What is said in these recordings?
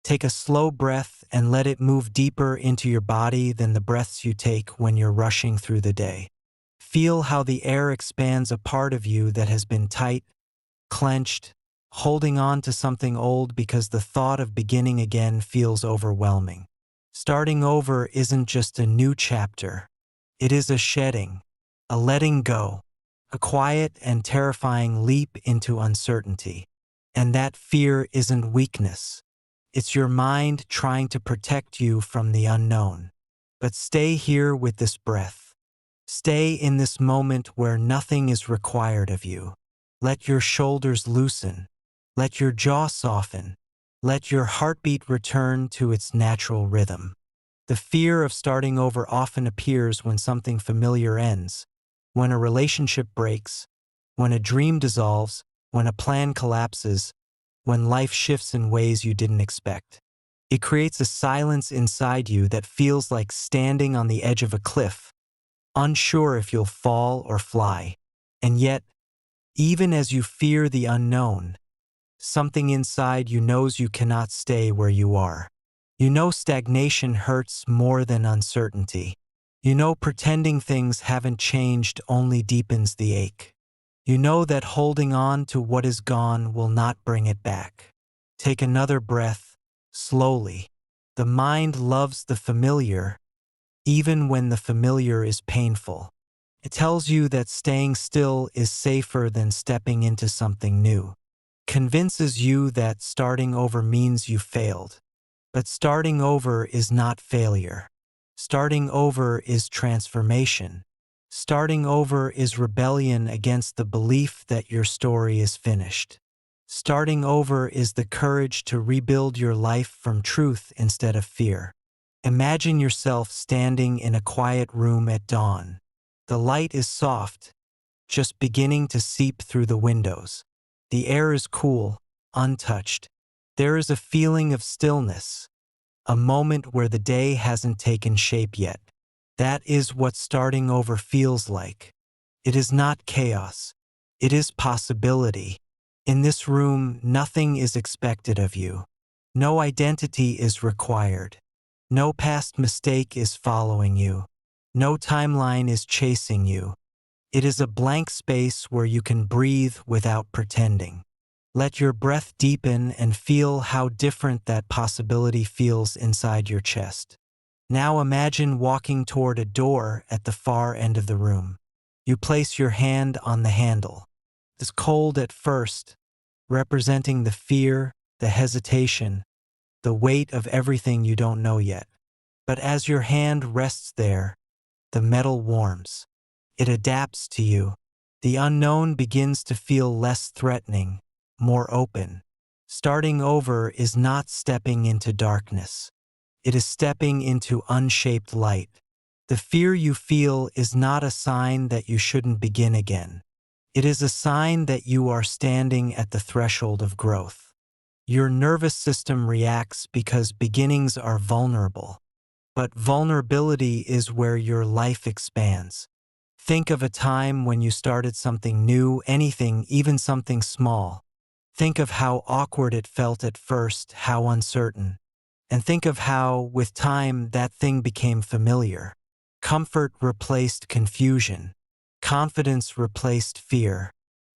Take a slow breath and let it move deeper into your body than the breaths you take when you're rushing through the day. Feel how the air expands a part of you that has been tight, clenched, holding on to something old because the thought of beginning again feels overwhelming. Starting over isn't just a new chapter. It is a shedding, a letting go, a quiet and terrifying leap into uncertainty. And that fear isn't weakness. It's your mind trying to protect you from the unknown. But stay here with this breath. Stay in this moment where nothing is required of you. Let your shoulders loosen. Let your jaw soften. Let your heartbeat return to its natural rhythm. The fear of starting over often appears when something familiar ends, when a relationship breaks, when a dream dissolves, when a plan collapses, when life shifts in ways you didn't expect. It creates a silence inside you that feels like standing on the edge of a cliff, unsure if you'll fall or fly. And yet, even as you fear the unknown, something inside you knows you cannot stay where you are. You know stagnation hurts more than uncertainty. You know pretending things haven't changed only deepens the ache. You know that holding on to what is gone will not bring it back. Take another breath, slowly. The mind loves the familiar, even when the familiar is painful. It tells you that staying still is safer than stepping into something new. Convinces you that starting over means you failed. But starting over is not failure. Starting over is transformation. Starting over is rebellion against the belief that your story is finished. Starting over is the courage to rebuild your life from truth instead of fear. Imagine yourself standing in a quiet room at dawn. The light is soft, just beginning to seep through the windows. The air is cool, untouched. There is a feeling of stillness, a moment where the day hasn't taken shape yet. That is what starting over feels like. It is not chaos. It is possibility. In this room, nothing is expected of you. No identity is required. No past mistake is following you. No timeline is chasing you. It is a blank space where you can breathe without pretending. Let your breath deepen and feel how different that possibility feels inside your chest. Now imagine walking toward a door at the far end of the room. You place your hand on the handle. It's cold at first, representing the fear, the hesitation, the weight of everything you don't know yet. But as your hand rests there, the metal warms. It adapts to you. The unknown begins to feel less threatening, more open. Starting over is not stepping into darkness. It is stepping into unshaped light. The fear you feel is not a sign that you shouldn't begin again. It is a sign that you are standing at the threshold of growth. Your nervous system reacts because beginnings are vulnerable. But vulnerability is where your life expands. Think of a time when you started something new, anything, even something small. Think of how awkward it felt at first, how uncertain. And think of how, with time, that thing became familiar. Comfort replaced confusion. Confidence replaced fear.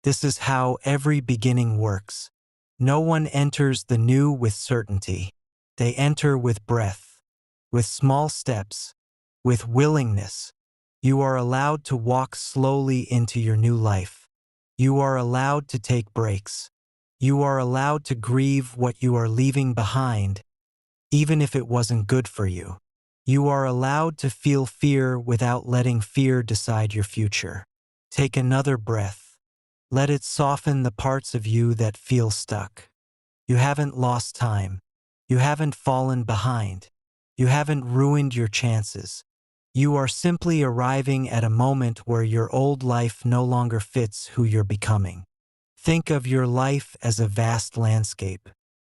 This is how every beginning works. No one enters the new with certainty. They enter with breath, with small steps, with willingness. You are allowed to walk slowly into your new life. You are allowed to take breaks. You are allowed to grieve what you are leaving behind, even if it wasn't good for you. You are allowed to feel fear without letting fear decide your future. Take another breath. Let it soften the parts of you that feel stuck. You haven't lost time. You haven't fallen behind. You haven't ruined your chances. You are simply arriving at a moment where your old life no longer fits who you're becoming. Think of your life as a vast landscape.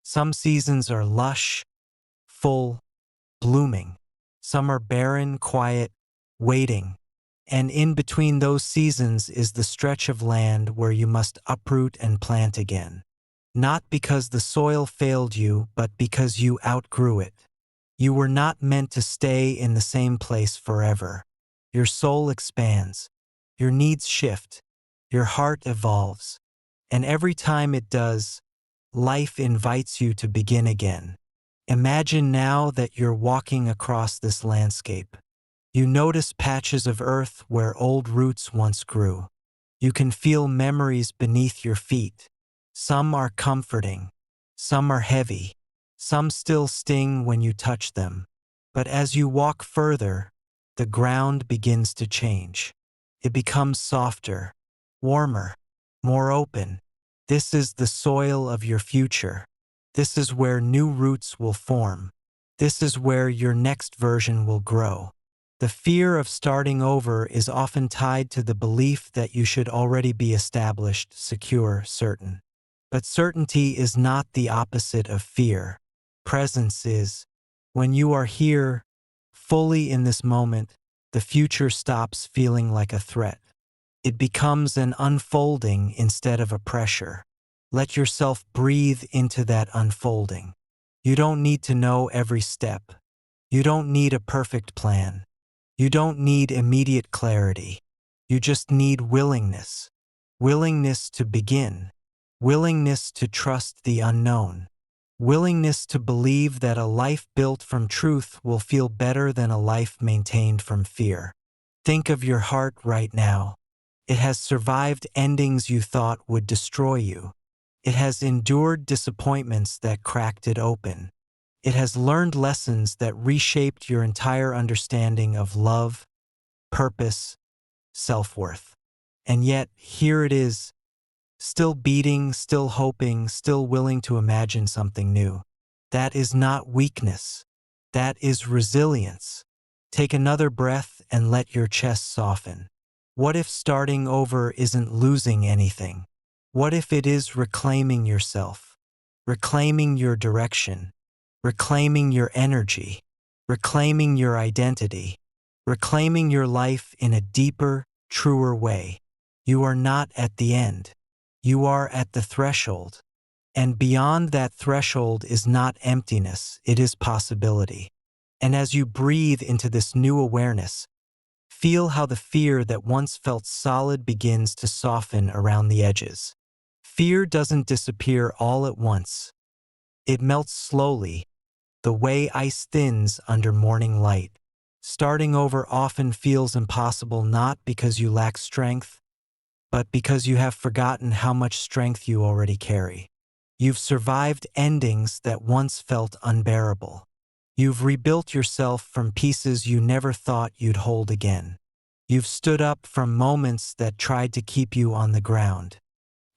Some seasons are lush, full, blooming. Some are barren, quiet, waiting. And in between those seasons is the stretch of land where you must uproot and plant again. Not because the soil failed you, but because you outgrew it. You were not meant to stay in the same place forever. Your soul expands. Your needs shift. Your heart evolves. And every time it does, life invites you to begin again. Imagine now that you're walking across this landscape. You notice patches of earth where old roots once grew. You can feel memories beneath your feet. Some are comforting. Some are heavy. Some still sting when you touch them. But as you walk further, the ground begins to change. It becomes softer, warmer, more open. This is the soil of your future. This is where new roots will form. This is where your next version will grow. The fear of starting over is often tied to the belief that you should already be established, secure, certain. But certainty is not the opposite of fear. Presence is. When you are here, fully in this moment, the future stops feeling like a threat. It becomes an unfolding instead of a pressure. Let yourself breathe into that unfolding. You don't need to know every step. You don't need a perfect plan. You don't need immediate clarity. You just need willingness. Willingness to begin. Willingness to trust the unknown. Willingness to believe that a life built from truth will feel better than a life maintained from fear. Think of your heart right now. It has survived endings you thought would destroy you. It has endured disappointments that cracked it open. It has learned lessons that reshaped your entire understanding of love, purpose, self-worth. And yet, here it is, still beating, still hoping, still willing to imagine something new. That is not weakness. That is resilience. Take another breath and let your chest soften. What if starting over isn't losing anything? What if it is reclaiming yourself, reclaiming your direction, reclaiming your energy, reclaiming your identity, reclaiming your life in a deeper, truer way? You are not at the end. You are at the threshold. And beyond that threshold is not emptiness, it is possibility. And as you breathe into this new awareness, feel how the fear that once felt solid begins to soften around the edges. Fear doesn't disappear all at once. It melts slowly, the way ice thins under morning light. Starting over often feels impossible not because you lack strength, but because you have forgotten how much strength you already carry. You've survived endings that once felt unbearable. You've rebuilt yourself from pieces you never thought you'd hold again. You've stood up from moments that tried to keep you on the ground.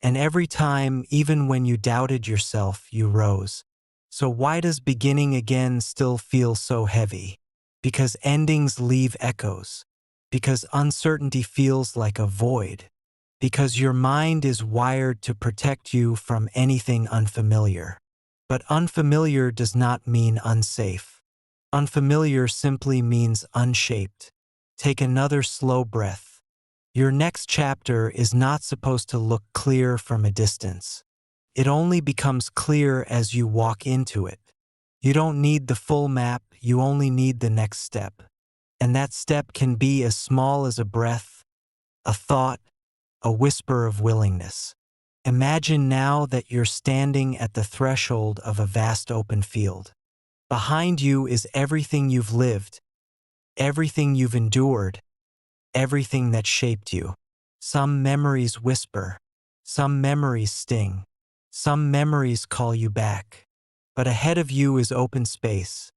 And every time, even when you doubted yourself, you rose. So why does beginning again still feel so heavy? Because endings leave echoes. Because uncertainty feels like a void. Because your mind is wired to protect you from anything unfamiliar. But unfamiliar does not mean unsafe. Unfamiliar simply means unshaped. Take another slow breath. Your next chapter is not supposed to look clear from a distance. It only becomes clear as you walk into it. You don't need the full map, you only need the next step. And that step can be as small as a breath, a thought, a whisper of willingness. Imagine now that you're standing at the threshold of a vast open field. Behind you is everything you've lived, everything you've endured, everything that shaped you. Some memories whisper, some memories sting, some memories call you back. But ahead of you is open space,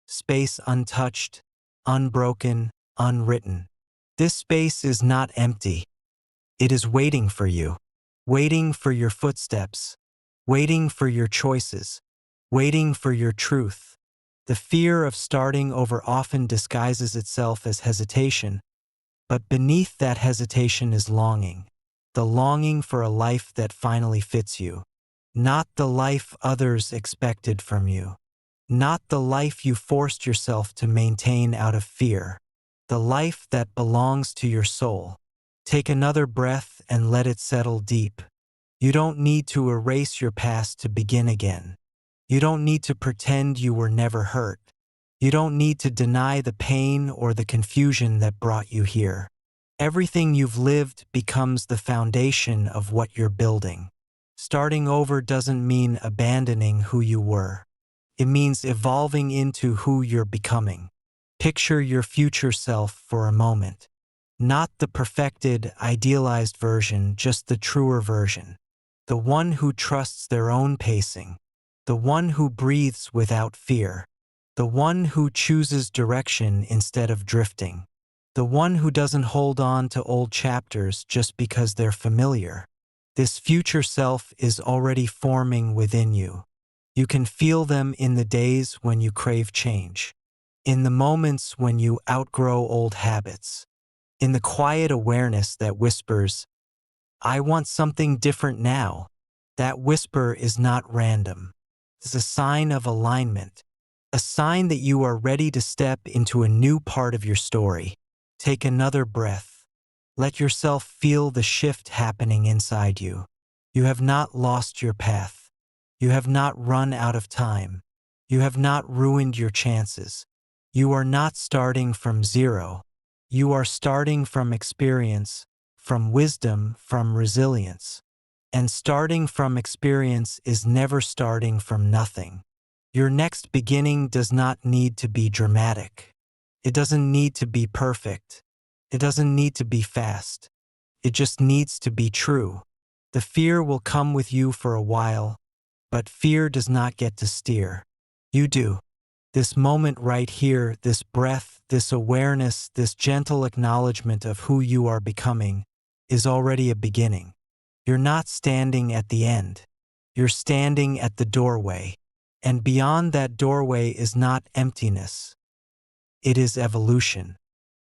space untouched, unbroken, unwritten. This space is not empty. It is waiting for you, waiting for your footsteps, waiting for your choices, waiting for your truth. The fear of starting over often disguises itself as hesitation, but beneath that hesitation is longing, the longing for a life that finally fits you, not the life others expected from you, not the life you forced yourself to maintain out of fear, the life that belongs to your soul. Take another breath and let it settle deep. You don't need to erase your past to begin again. You don't need to pretend you were never hurt. You don't need to deny the pain or the confusion that brought you here. Everything you've lived becomes the foundation of what you're building. Starting over doesn't mean abandoning who you were. It means evolving into who you're becoming. Picture your future self for a moment. Not the perfected, idealized version, just the truer version. The one who trusts their own pacing. The one who breathes without fear. The one who chooses direction instead of drifting. The one who doesn't hold on to old chapters just because they're familiar. This future self is already forming within you. You can feel them in the days when you crave change, in the moments when you outgrow old habits, in the quiet awareness that whispers, "I want something different now." That whisper is not random. It's a sign of alignment, a sign that you are ready to step into a new part of your story. Take another breath. Let yourself feel the shift happening inside you. You have not lost your path. You have not run out of time. You have not ruined your chances. You are not starting from zero. You are starting from experience, from wisdom, from resilience. And starting from experience is never starting from nothing. Your next beginning does not need to be dramatic. It doesn't need to be perfect. It doesn't need to be fast. It just needs to be true. The fear will come with you for a while, but fear does not get to steer. You do. This moment right here, this breath, this awareness, this gentle acknowledgement of who you are becoming is already a beginning. You're not standing at the end. You're standing at the doorway. And beyond that doorway is not emptiness. It is evolution.